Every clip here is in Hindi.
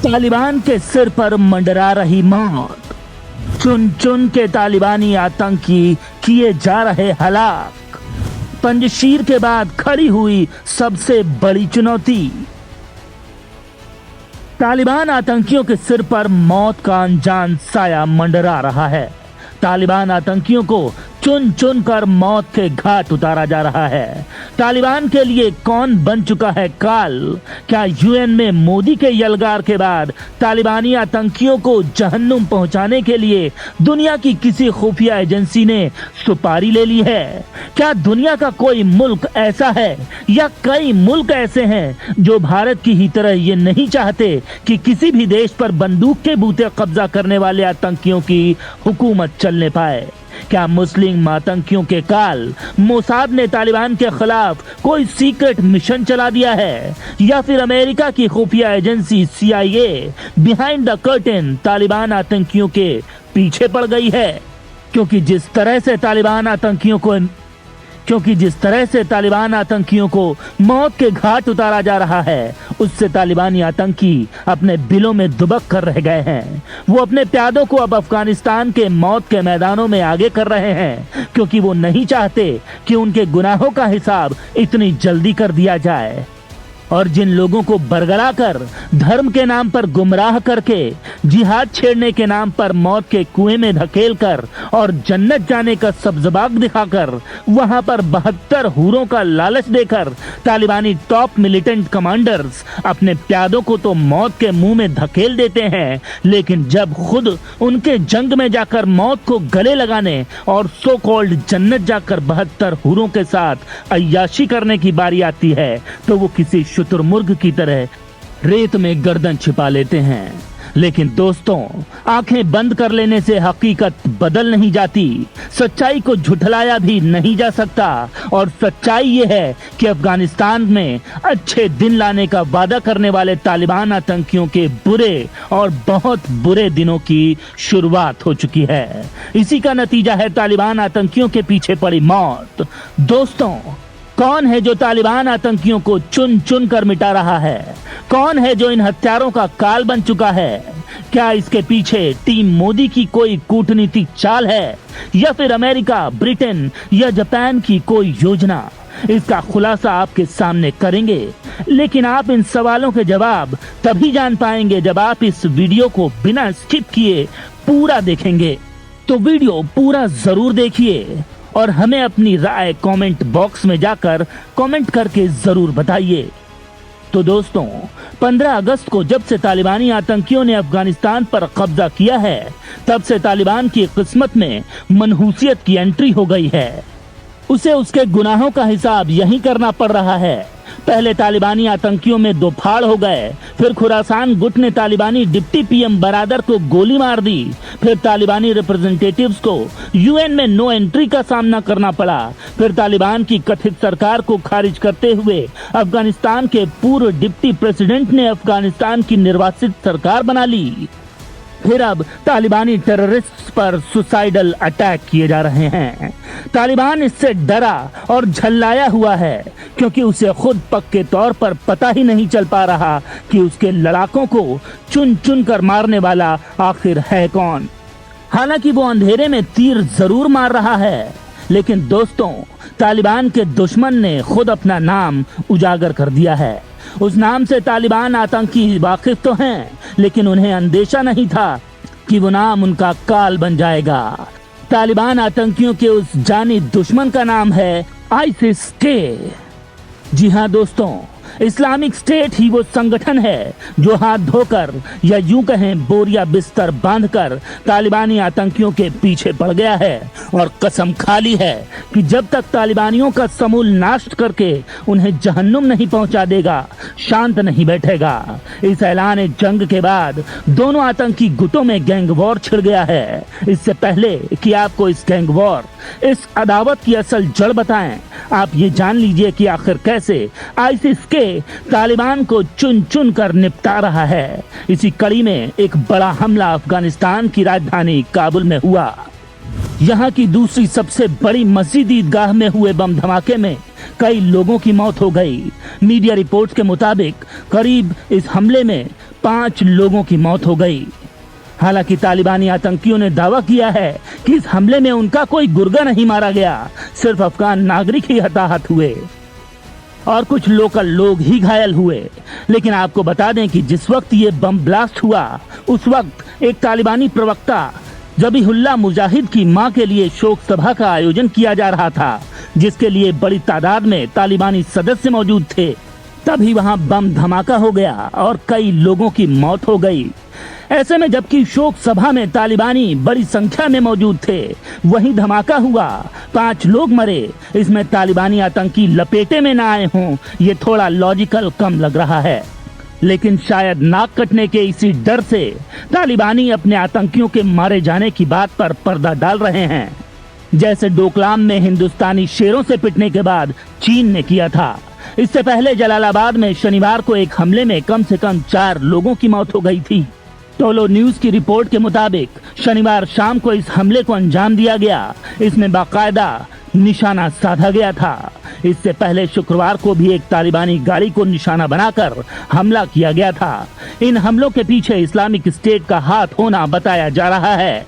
तालिबान के सिर पर मंडरा रही मौत, चुन चुन के तालिबानी आतंकी किए जा रहे हलाक। पंजशीर के बाद खड़ी हुई सबसे बड़ी चुनौती। तालिबान आतंकियों के सिर पर मौत का अनजान साया मंडरा रहा है। तालिबान आतंकियों को चुन चुन कर मौत के घाट उतारा जा रहा है। तालिबान के लिए कौन बन चुका है काल? क्या यूएन में मोदी के यलगार के बाद तालिबानी आतंकियों को जहन्नुम पहुंचाने के लिए दुनिया की किसी खुफिया एजेंसी ने सुपारी ले ली है? क्या दुनिया का कोई मुल्क ऐसा है या कई मुल्क ऐसे हैं जो भारत की ही तरह ये नहीं चाहते कि किसी भी देश पर बंदूक के बूते कब्जा करने वाले आतंकियों की हुकूमत चलने पाए? क्या मुस्लिम आतंकियों के काल मोसाद ने तालिबान के खिलाफ कोई सीक्रेट मिशन चला दिया है, या फिर अमेरिका की खुफिया agency CIA behind the curtain Taliban आतंकियों के पीछे पड़ गई है? क्योंकि जिस तरह से तालिबान आतंकियों को मौत के घाट उतारा जा रहा है, उससे तालिबानी आतंकी अपने बिलों में दुबक कर रह गए हैं। वो अपने प्यादों को अब अफगानिस्तान के मौत के मैदानों में आगे कर रहे हैं, क्योंकि वो नहीं चाहते कि उनके गुनाहों का हिसाब इतनी जल्दी कर दिया जाए। और जिन लोगों को बरगला कर, धर्म के नाम पर गुमराह करके, जिहाद छेड़ने के नाम पर मौत के कुएं में धकेल कर और जन्नत जाने का सब्ज़बाग दिखाकर, वहां पर 72 हूरों का लालच देकर तालिबानी टॉप मिलिटेंट कमांडर्स अपने प्यादों को तो मौत के मुंह में धकेल देते हैं, लेकिन जब खुद उनके जंग में जाकर मौत को गले लगाने और सो कॉल्ड जन्नत जाकर 72 हूरों के साथ अय्याशी करने की बारी आती है, तो वो किसी शुतुरमुर्ग की तरह रेत में गर्दन छिपा लेते हैं। लेकिन दोस्तों, आंखें बंद कर लेने से हकीकत बदल नहीं जाती, सच्चाई को झुठलाया भी नहीं जा सकता। और सच्चाई ये है कि अफगानिस्तान में अच्छे दिन लाने का वादा करने वाले तालिबान आतंकियों के बुरे और बहुत बुरे दिनों की शुरुआत हो चुकी है। इसी का नतीजा है तालिबान आतंकियों के पीछे पड़ी मौत। दोस्तों, कौन है जो तालिबान आतंकियों को चुन चुन कर मिटा रहा है? कौन है जो इन हत्यारों का काल बन चुका है? क्या इसके पीछे टीम मोदी की कोई कूटनीतिक चाल है, या फिर अमेरिका, ब्रिटेन या जापान की कोई योजना? इसका खुलासा आपके सामने करेंगे, लेकिन आप इन सवालों के जवाब तभी जान पाएंगे जब आप इस वीडियो को बिना स्किप किए पूरा देखेंगे। तो वीडियो पूरा जरूर देखिए और हमें अपनी राय कमेंट बॉक्स में जाकर कमेंट करके जरूर बताइए। तो दोस्तों, 15 अगस्त को जब से तालिबानी आतंकियों ने अफगानिस्तान पर कब्जा किया है, तब से तालिबान की किस्मत में मनहूसियत की एंट्री हो गई है। उसे उसके गुनाहों का हिसाब यही करना पड़ रहा है। पहले तालिबानी आतंकियों में दो फाड़ हो गए, फिर खुरासान गुट ने तालिबानी डिप्टी PM बरादर को गोली मार दी, फिर तालिबानी रिप्रेजेंटेटिव्स को यूएन में नो एंट्री का सामना करना पड़ा, फिर तालिबान की कथित सरकार को खारिज करते हुए अफगानिस्तान के पूर्व डिप्टी प्रेसिडेंट ने अफगानिस्तान की निर्वासित सरकार बना ली, फिर अब तालिबानी टेररिस्ट पर सुसाइडल अटैक किए जा रहे हैं। तालिबान इससे डरा और झल्लाया हुआ है, क्योंकि उसे खुद पक्के तौर पर पता ही नहीं चल पा रहा कि उसके लड़ाकों को चुन चुन कर मारने वाला आखिर है कौन। हालांकि वो अंधेरे में तीर जरूर मार रहा है, लेकिन दोस्तों, तालिबान के दुश्मन ने खुद अपना नाम उजागर कर दिया है। उस नाम से तालिबान आतंकी वाकिफ तो हैं, लेकिन उन्हें अंदेशा नहीं था कि वो नाम उनका काल बन जाएगा। तालिबान आतंकियों के उस जानी दुश्मन का नाम है ISIS-K। जी हाँ दोस्तों, इस्लामिक स्टेट ही वो संगठन है जो हाथ धोकर, या यूं कहें बोरिया बिस्तर बांधकर, तालिबानी आतंकियों के पीछे पड़ गया है और कसम खा ली है कि जब तक तालिबानियों का समूल नाश करके उन्हें जहन्नुम नहीं पहुंचा देगा, शांत नहीं बैठेगा। इस ऐलान जंग के बाद दोनों आतंकी गुटों में गैंग वॉर छिड़ गया है। इससे पहले कि आपको इस गैंग वॉर, इस अदावत की असल जड़ बताएं, आप ये जान लीजिए कि आखिर कैसे ISIS-K तालिबान को चुन चुन कर निपटा रहा है। इसी कड़ी में एक बड़ा हमला अफगानिस्तान की राजधानी काबुल में हुआ। यहाँ की दूसरी सबसे बड़ी मस्जिद ईदगाह में हुए बम धमाके में कई लोगों की मौत हो गई। मीडिया रिपोर्ट्स के मुताबिक करीब इस हमले में 5 लोगों की मौत हो गई। हालांकि तालिबानी आतंकियों ने दावा किया है कि इस हमले में उनका कोई गुर्गा नहीं मारा गया, सिर्फ अफगान नागरिक ही हताहत हुए और कुछ लोकल लोग ही घायल हुए। लेकिन आपको बता दें कि जिस वक्त ये बम ब्लास्ट हुआ उस वक्त एक तालिबानी प्रवक्ता ज़बीहुल्लाह मुजाहिद की मां के लिए शोक सभा का आयोजन किया जा रहा था, जिसके लिए बड़ी तादाद में तालिबानी सदस्य मौजूद थे। तभी वहां बम धमाका हो गया और कई लोगों की मौत हो गई। ऐसे में जबकि शोक सभा में तालिबानी बड़ी संख्या में मौजूद थे, वहीं धमाका हुआ, 5 लोग मरे। इसमें तालिबानी आतंकी लपेटे में ना आए हों, ये थोड़ा लॉजिकल कम लग रहा है। लेकिन शायद नाक कटने के इसी डर से तालिबानी अपने आतंकियों के मारे जाने की बात पर पर्दा डाल रहे हैं, जैसे डोकलाम में हिंदुस्तानी शेरों से पिटने के बाद चीन ने किया था। इससे पहले जलालाबाद में शनिवार को एक हमले में कम से कम 4 लोगों की मौत हो गई थी। टोलो न्यूज की रिपोर्ट के मुताबिक शनिवार शाम को इस हमले को अंजाम दिया गया। इसमें बाकायदा निशाना साधा गया था। इससे पहले शुक्रवार को भी एक तालिबानी गाड़ी को निशाना बनाकर हमला किया गया था। इन हमलों के पीछे इस्लामिक स्टेट का हाथ होना बताया जा रहा है।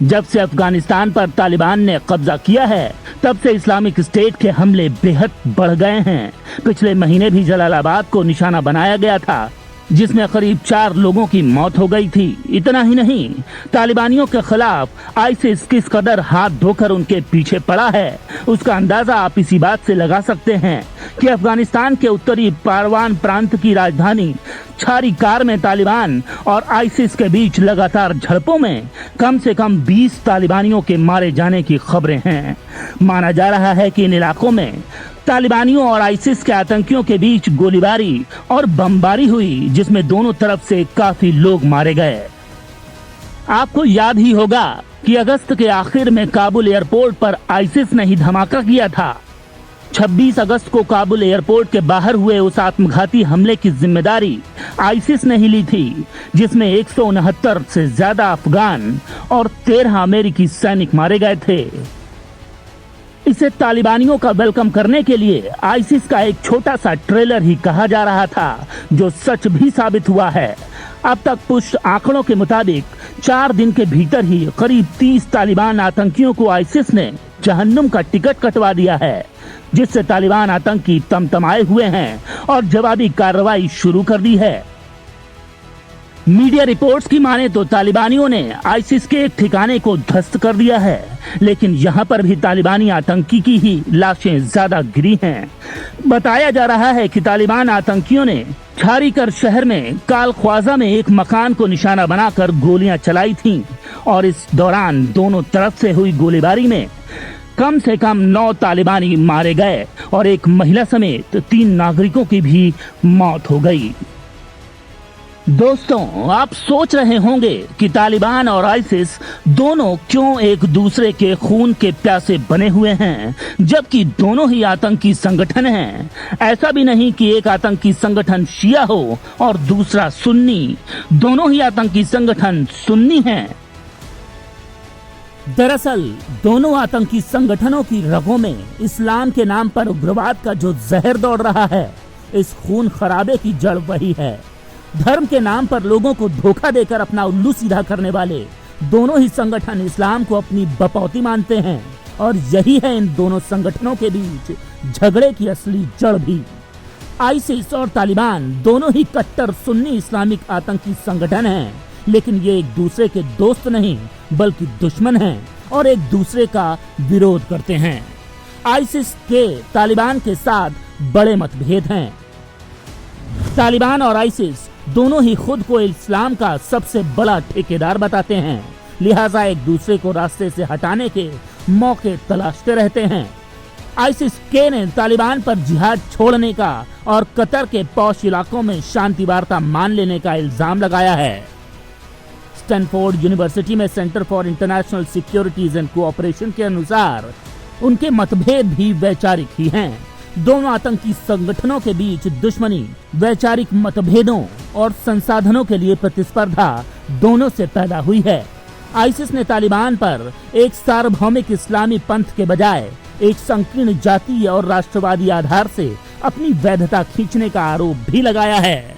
जब से अफगानिस्तान पर तालिबान ने कब्जा किया है, तब से इस्लामिक स्टेट के हमले बेहद बढ़ गए हैं। पिछले महीने भी जलालाबाद को निशाना बनाया गया था, जिसमें करीब 4 लोगों की मौत हो गई थी। इतना ही नहीं, तालिबानियों के खिलाफ आईसिस किस कदर हाथ धोकर उनके पीछे पड़ा है, उसका अंदाजा आप इसी बात से लगा सकते हैं कि अफगानिस्तान के उत्तरी पारवान प्रांत की राजधानी छारीकार में तालिबान और आईसिस के बीच लगातार झड़पों में कम से कम 20 तालिबानियों के मारे जाने की खबरें हैं। माना जा रहा है कि इन इलाकों में तालिबानियों और आईसिस के आतंकियों के बीच गोलीबारी और बमबारी हुई, जिसमें दोनों तरफ से काफी लोग मारे गए। आपको याद ही होगा कि अगस्त के आखिर में काबुल एयरपोर्ट पर आईसिस ने ही धमाका किया था। 26 अगस्त को काबुल एयरपोर्ट के बाहर हुए उस आत्मघाती हमले की जिम्मेदारी आईसिस ने ही ली थी, जिसमें 169 से ज्यादा अफगान और 13 अमेरिकी सैनिक मारे गए थे। इसे तालिबानियों का वेलकम करने के लिए आईसिस का एक छोटा सा ट्रेलर ही कहा जा रहा था, जो सच भी साबित हुआ है। अब तक पुष्ट आंकड़ों के मुताबिक 4 दिन के भीतर ही करीब 30 तालिबान आतंकियों को आईसिस ने जहन्नुम का टिकट कटवा दिया है, जिससे तालिबान आतंकी तमतमाए हुए हैं और जवाबी कार्रवाई शुरू कर दी है। मीडिया रिपोर्ट्स की माने तो तालिबानियों ने आईसिस के एक ठिकाने को ध्वस्त कर दिया है, लेकिन यहाँ पर भी तालिबानी आतंकी की ही लाशें ज्यादा गिरी हैं। बताया जा रहा है कि तालिबान आतंकियों ने छारीकर शहर में काल ख्वाजा में एक मकान को निशाना बनाकर गोलियां चलाई थीं और इस दौरान दोनों तरफ से हुई गोलीबारी में कम से कम 9 तालिबानी मारे गए और एक महिला समेत 3 नागरिकों की भी मौत हो गई। दोस्तों, आप सोच रहे होंगे कि तालिबान और आईसिस दोनों क्यों एक दूसरे के खून के प्यासे बने हुए हैं, जबकि दोनों ही आतंकी संगठन हैं। ऐसा भी नहीं कि एक आतंकी संगठन शिया हो और दूसरा सुन्नी, दोनों ही आतंकी संगठन सुन्नी हैं। दरअसल दोनों आतंकी संगठनों की रगों में इस्लाम के नाम पर उग्रवाद का जो जहर दौड़ रहा है, इस खून खराबे की जड़ वही है। धर्म के नाम पर लोगों को धोखा देकर अपना उल्लू सीधा करने वाले दोनों ही संगठन इस्लाम को अपनी बपौती मानते हैं और यही है इन दोनों संगठनों के बीच झगड़े की असली जड़ भी। आईसिस और तालिबान दोनों ही कट्टर सुन्नी इस्लामिक आतंकी संगठन हैं, लेकिन ये एक दूसरे के दोस्त नहीं बल्कि दुश्मन हैं और एक दूसरे का विरोध करते हैं। आईसिस के तालिबान के साथ बड़े मतभेद हैं। तालिबान और आईसिस दोनों ही खुद को इस्लाम का सबसे बड़ा ठेकेदार बताते हैं, लिहाजा एक दूसरे को रास्ते से हटाने के मौके तलाशते रहते हैं। आईसिस के ने तालिबान पर जिहाद छोड़ने का और कतर के पौष इलाकों में शांति वार्ता मान लेने का इल्जाम लगाया है। स्टैनफोर्ड यूनिवर्सिटी में centre for international securities and cooperation के अनुसार उनके मतभेद भी वैचारिक ही हैं। दोनों आतंकी संगठनों के बीच दुश्मनी वैचारिक मतभेदों और संसाधनों के लिए प्रतिस्पर्धा दोनों से पैदा हुई है। आईसिस ने तालिबान पर एक सार्वभौमिक इस्लामी पंथ के बजाय एक संकीर्ण जातीय और राष्ट्रवादी आधार से अपनी वैधता खींचने का आरोप भी लगाया है।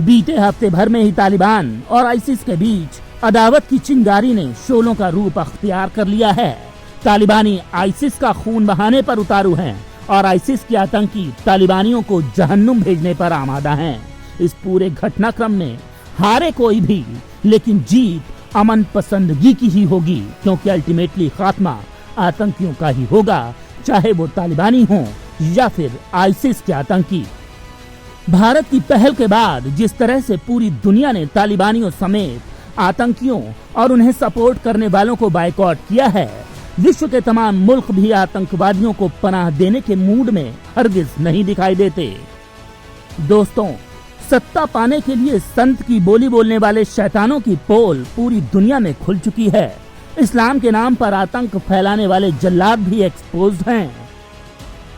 बीते हफ्ते भर में ही तालिबान और आईसिस के बीच अदावत की चिंगारी ने शोलों का रूप अख्तियार कर लिया है। तालिबानी आईसिस का खून बहाने पर उतारू हैं और आईसिस के आतंकी तालिबानियों को जहन्नुम भेजने पर आमादा हैं। इस पूरे घटनाक्रम में हारे कोई भी, लेकिन जीत अमन पसंदगी की ही होगी, क्योंकि अल्टीमेटली खात्मा आतंकियों का ही होगा, चाहे वो तालिबानी हो या फिर आईसिस के आतंकी। भारत की पहल के बाद जिस तरह से पूरी दुनिया ने तालिबानियों समेत आतंकियों और उन्हें सपोर्ट करने वालों को बायकॉट किया है, विश्व के तमाम मुल्क भी आतंकवादियों को पनाह देने के मूड में हरगिज नहीं दिखाई देते। दोस्तों, सत्ता पाने के लिए संत की बोली बोलने वाले शैतानों की पोल पूरी दुनिया में खुल चुकी है। इस्लाम के नाम पर आतंक फैलाने वाले जल्लाद भी एक्सपोज हैं।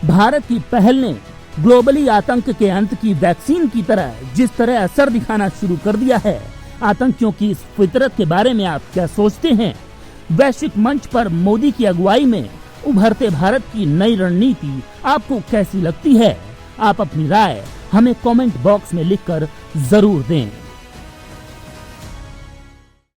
भारत की पहल ने ग्लोबली आतंक के अंत की वैक्सीन की तरह जिस तरह असर दिखाना शुरू कर दिया है, आतंकियों की इस फितरत के बारे में आप क्या सोचते हैं? वैश्विक मंच पर मोदी की अगुवाई में उभरते भारत की नई रणनीति आपको कैसी लगती है? आप अपनी राय हमें कमेंट बॉक्स में लिखकर जरूर दें।